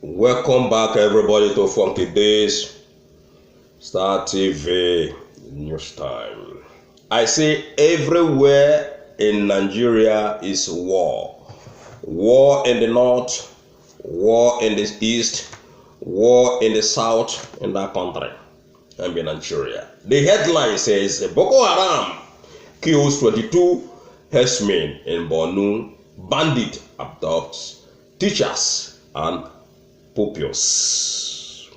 Welcome back everybody to Funky Days Star TV News Time. I say everywhere in Nigeria is war. War in the north, war in the east, war in the south in that country. I mean Nigeria. The headline says Bokoharm kills 22 herdsmen in Borno, bandit abducts teachers and pupils.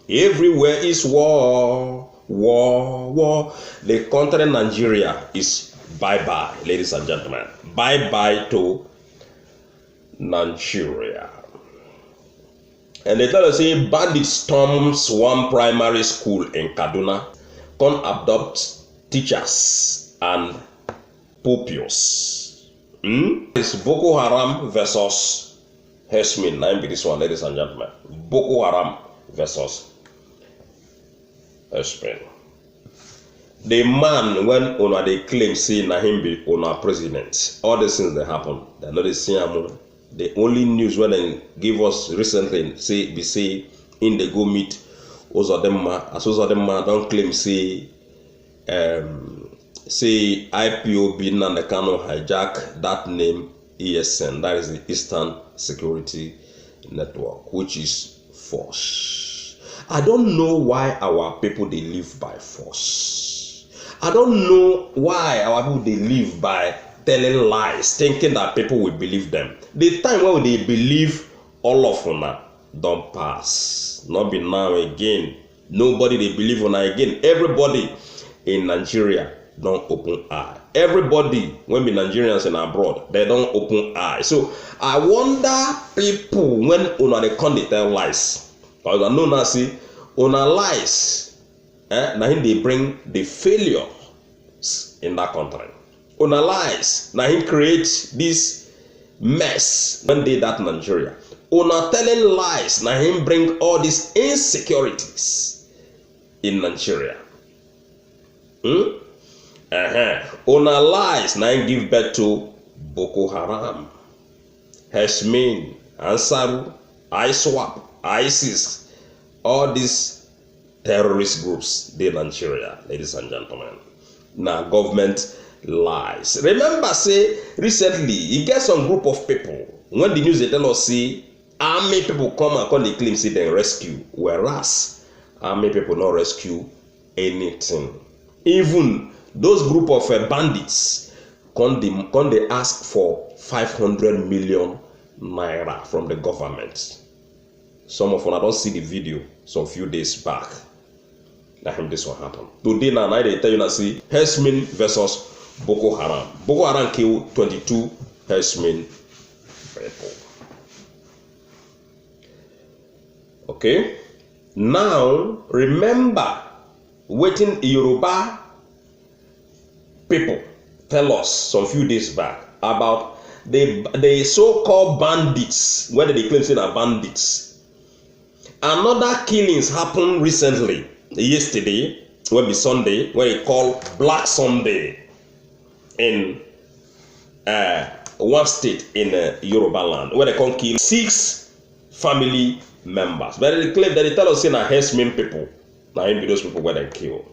Everywhere is war, war, war. The country Nigeria is bye-bye, ladies and gentlemen. Bye-bye to Nigeria. And they tell us, say, bandit storms one primary school in Kaduna, come abduct teachers and pupils. It's Bokoharm versus Herdsmen. Name be this one, ladies and gentlemen. Bokoharm versus Herdsmen. The man, when una they claim say na him be una president, all the things that happen, they know they see him. The only news when they give us recently say in the go meet Ozodema, as Ozodema don't claim say IPOB Nandekano hijack that name ESN, that is the Eastern Security Network, which is force. I don't know why our people they live by force. I don't know why our people they live by telling lies, thinking that people will believe them. The time when they believe all of una don't pass. Not be now again. Nobody they believe on again. Everybody in Nigeria don't open eye. Everybody, when be Nigerians and abroad, they don't open eye. So I wonder people when una they come they tell lies. Because I know now see una lies. Now they bring the failure in that country. Una lies. Now he creates this mess when they that Nigeria. Una telling lies. Now him bring all these insecurities in Nigeria. Una lies. Now he give birth to Bokoharm, Herdsmen, Ansaru, ISWAP, ISIS, all these terrorist groups in Nigeria, ladies and gentlemen. Now government lies. Remember, say recently, you get some group of people when the news they tell us say army people come and they claim say they rescue, whereas army people not rescue anything. Even those group of bandits come they ask for 500 million naira from the government. Some of them don't see the video some few days back. Like this one happened today. Now they tell you now see Herdsmen versus Bokoharm. Bokoharm killed 22 herdsmen people. Okay. Now remember waiting Yoruba people tell us some few days back about the so-called bandits, whether they claim say are bandits. Another killings happened recently, yesterday, when be Sunday, when they call Black Sunday. In one state in Yoruba land, where they can kill 6 family members. But they claim that they tell us say na herdsmen people, now be those people where they kill.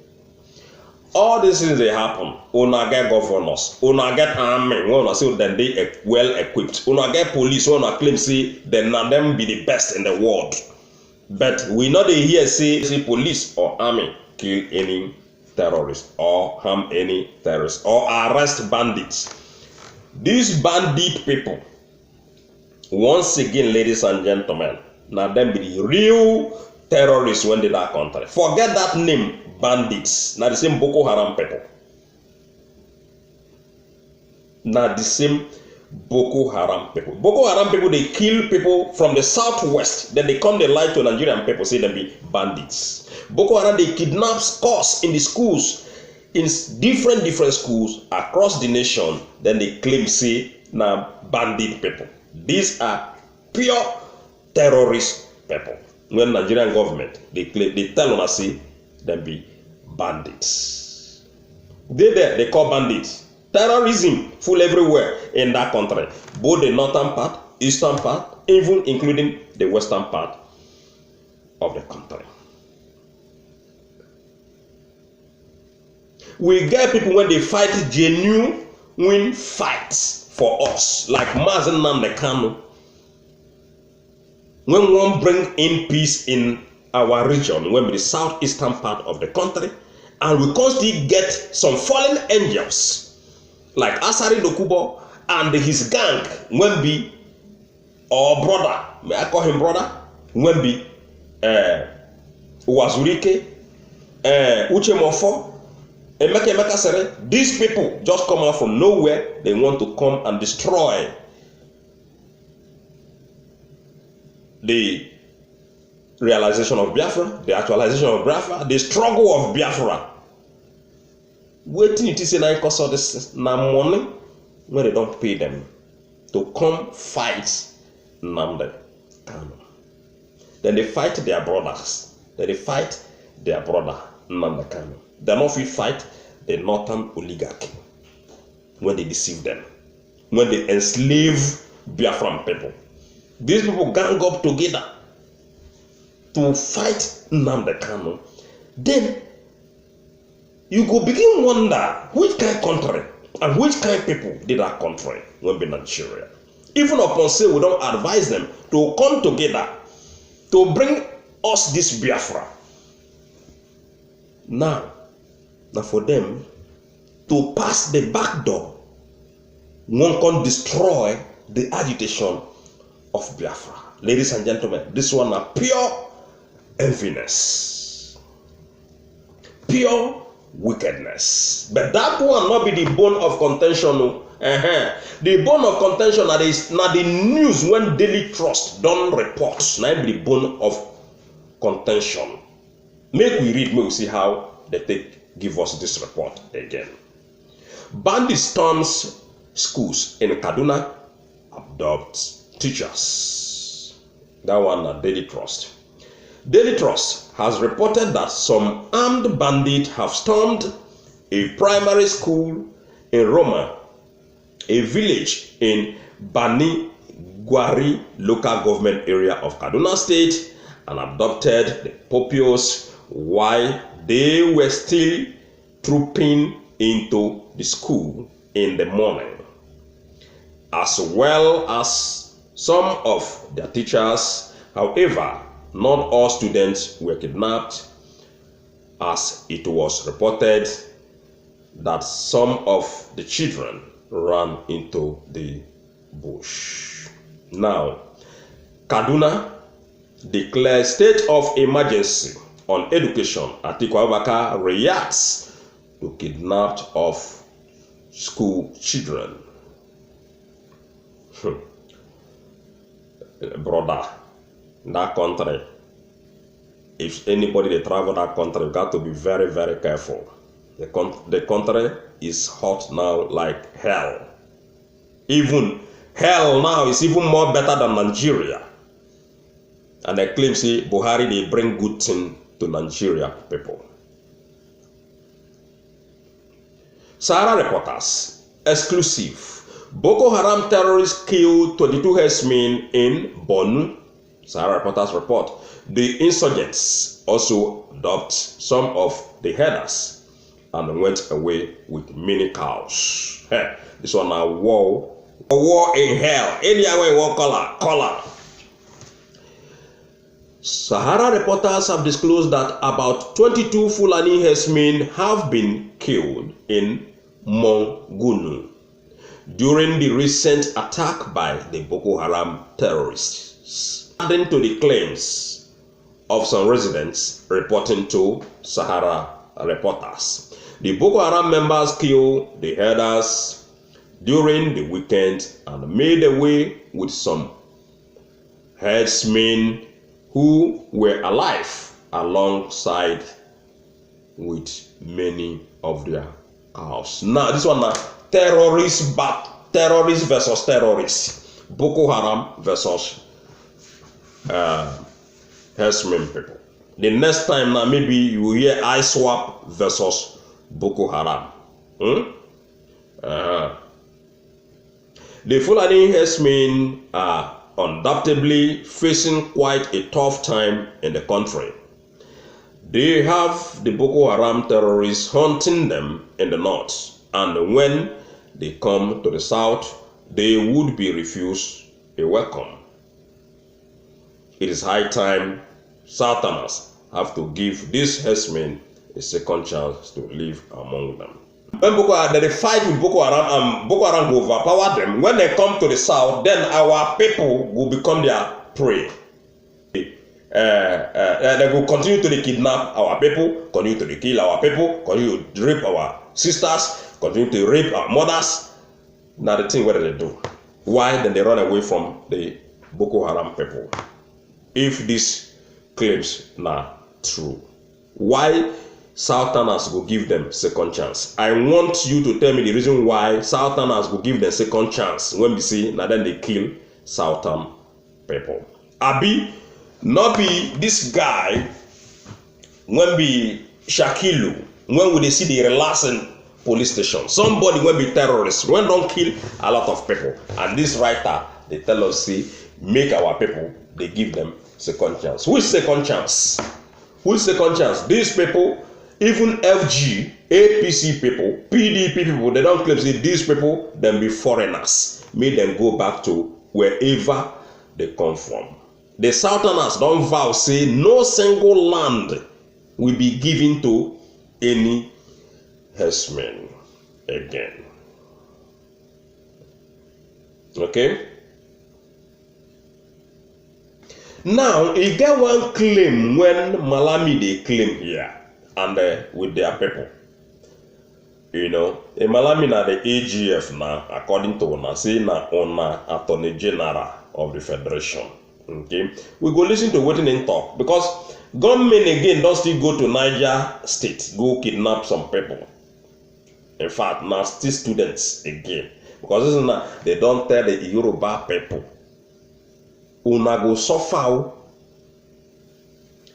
All these things they happen. Una get governors, una get army, una say then they well equipped. Una get police, una claim say then na them be the best in the world. But we know they hear say police or army kill any terrorists or harm any terrorists or arrest bandits. These bandit people, once again, ladies and gentlemen, now them be the real terrorists when they that country. Forget that name, bandits. Now the same Bokoharm people. Now the same Bokoharm people. Bokoharm people, they kill people from the southwest. Then they come, they lie to Nigerian people, say them be bandits. Bokoharm, they kidnap scores in the schools, in different schools across the nation. Then they claim say now bandit people. These are pure terrorist people. When Nigerian government they tell us say them be bandits. They call bandits. Terrorism full everywhere in that country, both the northern part eastern part, even including the western part of the country. We get people when they fight genuine fights for us, like Mazen Nnamdi Kanu. When one bring in peace in our region, when the southeastern part of the country, and we constantly get some fallen angels like Asari Dokubo and his gang, Wemby, or brother, may I call him brother? Wemby, Wazurike, Uchemofo, Emeka Sere. These people just come out from nowhere. They want to come and destroy the realization of Biafra, the actualization of Biafra, the struggle of Biafra. Waiting it is in a cause of this now money when they don't pay them to come fight Nnamdi Kanu. Then they fight their brothers. Then they fight their brother Nnamdi Kanu. They not fit fight the northern oligarchy when they deceive them, when they enslave Biafran people. These people gang up together to fight Nnamdi Kanu. Then you go begin wonder which kind of country and which kind of people did that country when be Nigeria. Even upon say we don't advise them to come together to bring us this Biafra. Now for them to pass the back door, one can destroy the agitation of Biafra. Ladies and gentlemen, this one are pure enviness, pure wickedness. But that one not be the bone of contention. The bone of contention is not the news when Daily Trust don't report. Now be the bone of contention. Make we read, make we see how they give us this report again. Bandit storms schools in Kaduna, abduct teachers. That one are Daily Trust. Daily Trust has reported that some armed bandits have stormed a primary school in Roma, a village in Bani Gwari local government area of Kaduna State, and abducted the pupils while they were still trooping into the school in the morning, as well as some of their teachers. However, not all students were kidnapped, as it was reported that some of the children ran into the bush. Now, Kaduna declared state of emergency on education. Atiku Abubakar reacts to kidnapped of school children. Brother, that country, if anybody they travel that country, you got to be very, very careful. The country is hot now like hell. Even hell now is even more better than Nigeria. And they claim, say, Buhari, they bring good thing to Nigeria people. Sahara Reporters, exclusive. Boko Haram terrorists killed 22 herdsmen in Borno. Sahara Reporters report. The insurgents also adopt some of the herders and went away with many cows. Hey, this one a war in hell. Any way one color. Sahara Reporters have disclosed that about 22 Fulani herdsmen have been killed in Mongunu during the recent attack by the Boko Haram terrorists, adding to the claims of some residents reporting to Sahara Reporters. The Boko Haram members killed the herders during the weekend and made away with some herdsmen who were alive alongside with many of their cows. Now this one now terrorists versus terrorists. Boko Haram versus herdsmen people. The next time now maybe you will hear ISWAP versus Boko Haram. The Fulani herdsmen are undoubtedly facing quite a tough time in the country. They have the Boko Haram terrorists hunting them in the north, and when they come to the south, they would be refused a welcome. It is high time Southerners have to give these herdsmen a second chance to live among them. When they fight with Boko Haram and Boko Haram will overpower them, when they come to the south, then our people will become their prey. They will continue to kidnap our people, continue to kill our people, continue to rape our sisters, continue to rape our mothers. Now the thing, what do they do? Why then they run away from the Boko Haram people? If these claims are true, why Southerners will give them second chance? I want you to tell me the reason why Southerners will give them second chance when we see now then they kill Southern people. Abi, not be this guy when be Shakilu, when we see the relaxing police station. Somebody when be terrorists, when don't kill a lot of people. And this writer, they tell us, see, make our people, they give them second chance. Who is second chance? Who is second chance? These people, even FG, APC people, PDP people, they don't claim, say, these people, them be foreigners. Make them go back to wherever they come from. The Southerners don't vow, say, no single land will be given to any herdsmen again. Okay? Now, you get one claim when Malami they claim here and with their people. You know, a Malami na the AGF now, according to una, say na ona Attorney General of the Federation. Okay, we go listen to what in talk because government again don't still go to Niger State, go kidnap some people. In fact, now still students again because this is not, they don't tell the Yoruba people. Una go suffer.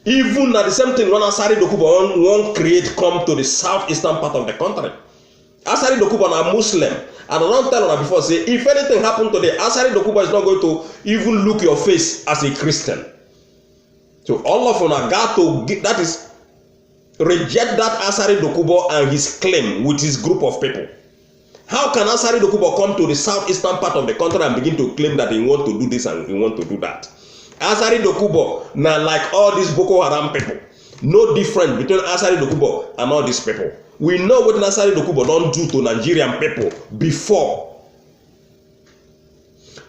Even at the same thing when Asari Dokuba won't create come to the southeastern part of the country. Asari Dokuba are Muslim. And I don't tell you before, say, if anything happened to the Asari Dokuba is not going to even look your face as a Christian. So all of us got to get, that is, reject that Asari Dokuba and his claim with his group of people. How can Asari Dokuba come to the southeastern part of the country and begin to claim that he want to do this and he want to do that? Asari Dokuba, now like all these Boko Haram people, no difference between Asari Dokuba and all these people. We know what Asari Dokuba don't do to Nigerian people before.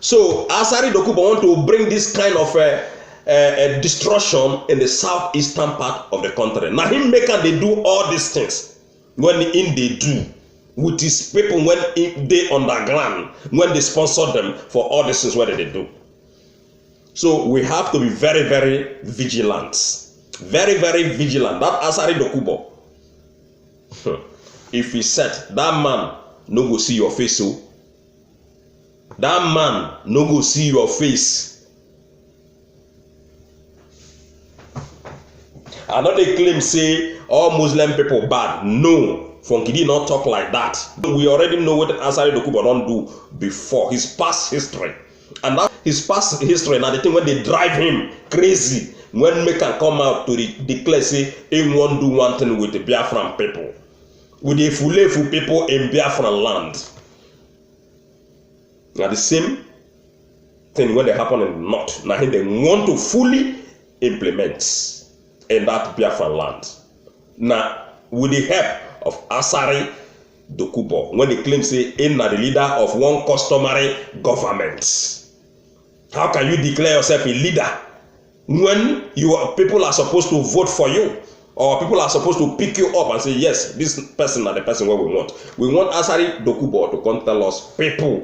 So Asari Dokuba want to bring this kind of a destruction in the southeastern part of the country. Now him make and they do all these things when in they do with his people when they underground, when they sponsor them for all these things, what they do. So we have to be very, very vigilant. Very, very vigilant. That Asari Dokuba. If he said that man no go see your face, so that man no go see your face. I know they claim say all Muslim people bad. No, Funky did not talk like that. We already know what Asari Dokuba don't do before his past history, and that his past history now the thing when they drive him crazy when make can come out to declare say he won't do one thing with the Biafran people. With the Fulefu people in Biafran land. Now the same thing when they happen in the north. Now they want to fully implement in that Biafran land. Now with the help of Asari Dokuba, when they claim say in the leader of one customary government. How can you declare yourself a leader when people are supposed to vote for you? Or people are supposed to pick you up and say, yes, this person is the person what we want. We want Asari Dokuba to come tell us people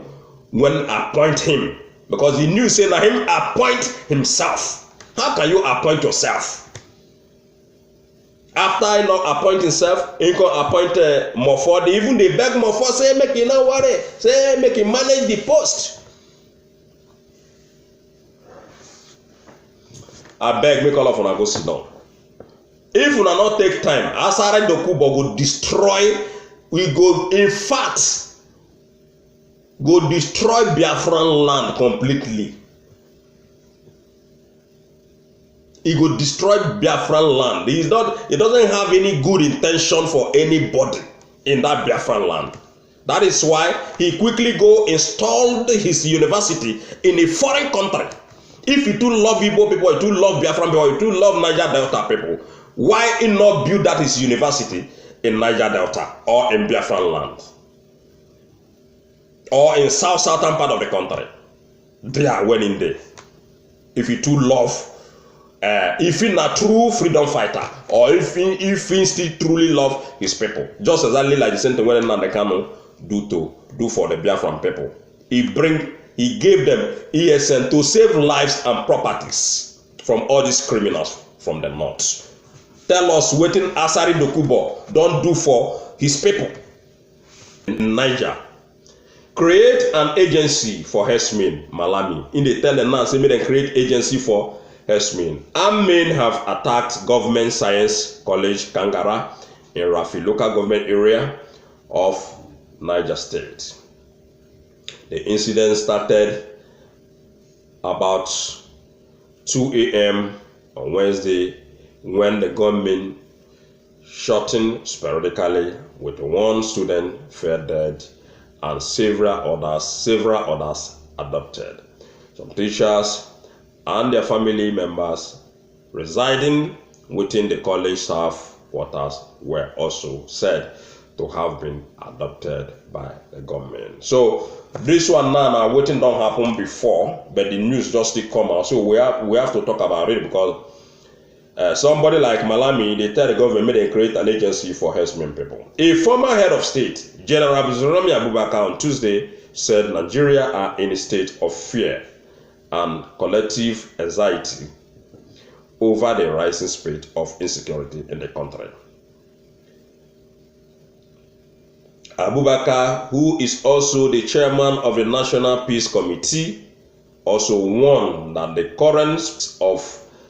when appoint him. Because he knew saying that him appoint himself. How can you appoint yourself? After he not appoint himself, he can appoint Mofo. They even they beg Mofo, say, make you not worry. Say, make him manage the post. I beg, make all of us go sit down. If we not take time, Asari Dokuba will destroy. We go, in fact, go destroy Biafran land completely. He go destroy Biafran land. He doesn't have any good intention for anybody in that Biafran land. That is why he quickly go installed his university in a foreign country. If you too love Igbo people, you too love Biafran people, you too love Niger Delta people, why he not build that his university in Niger Delta or in Biafran land? Or in southern part of the country? They are winning there. If you too love if he's a true freedom fighter, or if he still truly love his people, just exactly like the same thing when Nnamdi Kanu do for the Biafran people. He gave them ESN to save lives and properties from all these criminals from the north. Tell us what Asari Dokubo don't do for his people in Niger. Create an agency for Herdsmen, Malami. In the tell them now, say, they create agency for Herdsmen. Armed men have attacked Government Science College, Kangara, in Rafi local government area of Niger State. The incident started about 2 a.m. on Wednesday when the gunmen shooting sporadically with one student fell dead and several others abducted. Some teachers and their family members residing within the college staff quarters were also said to have been adopted by the government. So this one now waiting don't happen before, but the news just still come out. So we have to talk about it because somebody like Malami, they tell the government they create an agency for Herdsmen people. A former head of state, General Abdulrahman Abubakar, on Tuesday said Nigeria are in a state of fear and collective anxiety over the rising spate of insecurity in the country. Abubakar, who is also the chairman of the National Peace Committee, also warned that the currents of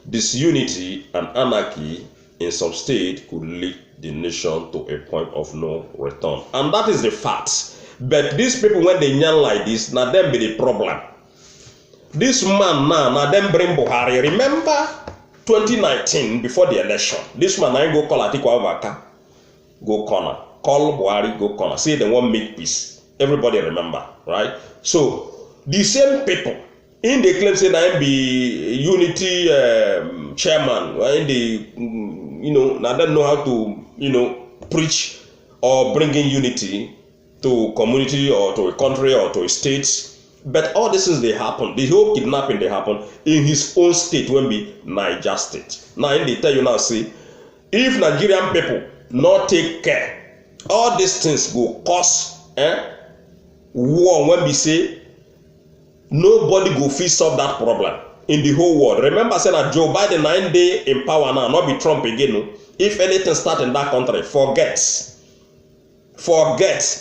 disunity and anarchy in some states could lead the nation to a point of no return. And that is the fact. But these people, when they yarn like this, now them be the problem. This man now them bring Buhari. Remember 2019, before the election, this man now go call Atiku Abubakar, go corner. Call Buhari, go corner. Say they want make peace. Everybody remember, right? So the same people in the claim say that be unity chairman, right? They now don't know how to preach or bring in unity to community or to a country or to a state. But all this is they happen. The whole kidnapping they happen in his own state when be Niger State. Now they tell you now, see, if Nigerian people not take care, all these things will cause war. When we say nobody go fit solve that problem in the whole world. Remember saying that Joe Biden 9 days in power now, not be Trump again. No? If anything start in that country, forget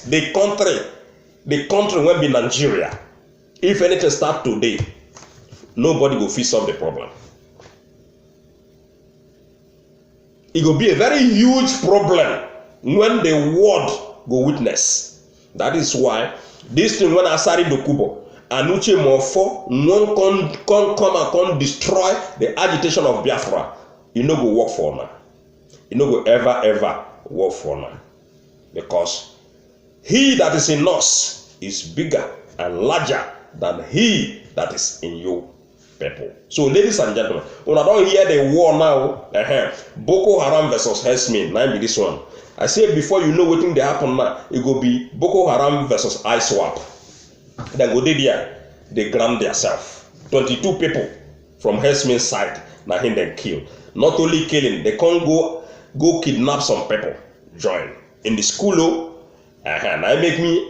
the country will be Nigeria. If anything start today, nobody go fit solve the problem. It will be a very huge problem when the world go witness. That is why this thing when Asari Dokubo and Uche Mofo won't come and come destroy the agitation of Biafra, you no go work for now. You no go ever work for now. Because he that is in us is bigger and larger than he that is in you people. So ladies and gentlemen, when I don't hear the war now, Bokoharm versus Herdsmen, now be this one. I say before you know what thing they happen now, it go be Bokoharm versus ISWAP. Then go there, they grant themselves. 22 people from Herdsmen side, now him then kill. Not only killing, they can't go kidnap some people, join. In the school, now make me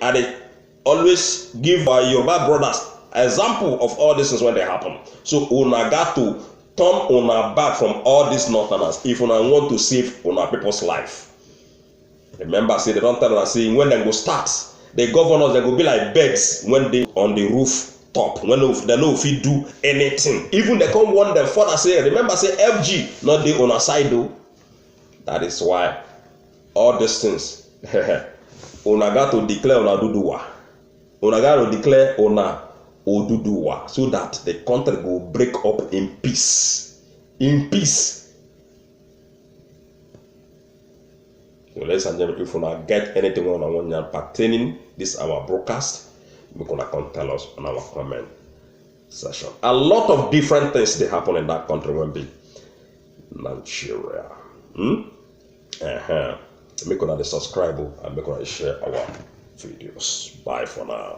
always give Yoruba brothers example of all this is when they happen. So una got to turn una back from all these northerners if una want to save una people's life. Remember, say they don't tell us saying when they go start, the governors they go be like birds when they on the roof top, when they know if you do anything. Even they come warn them further say, remember say FG, not the on our side though. That is why all these things una got to declare una duduwa. Una got to declare una Oduduwa so that the country will break up in peace. In peace. So ladies and gentlemen, if you get anything on pertaining this our broadcast, you can come tell us on our comment section. A lot of different things they happen in that country when be Nigeria. Make sure to subscribe and make sure to share our videos. Bye for now.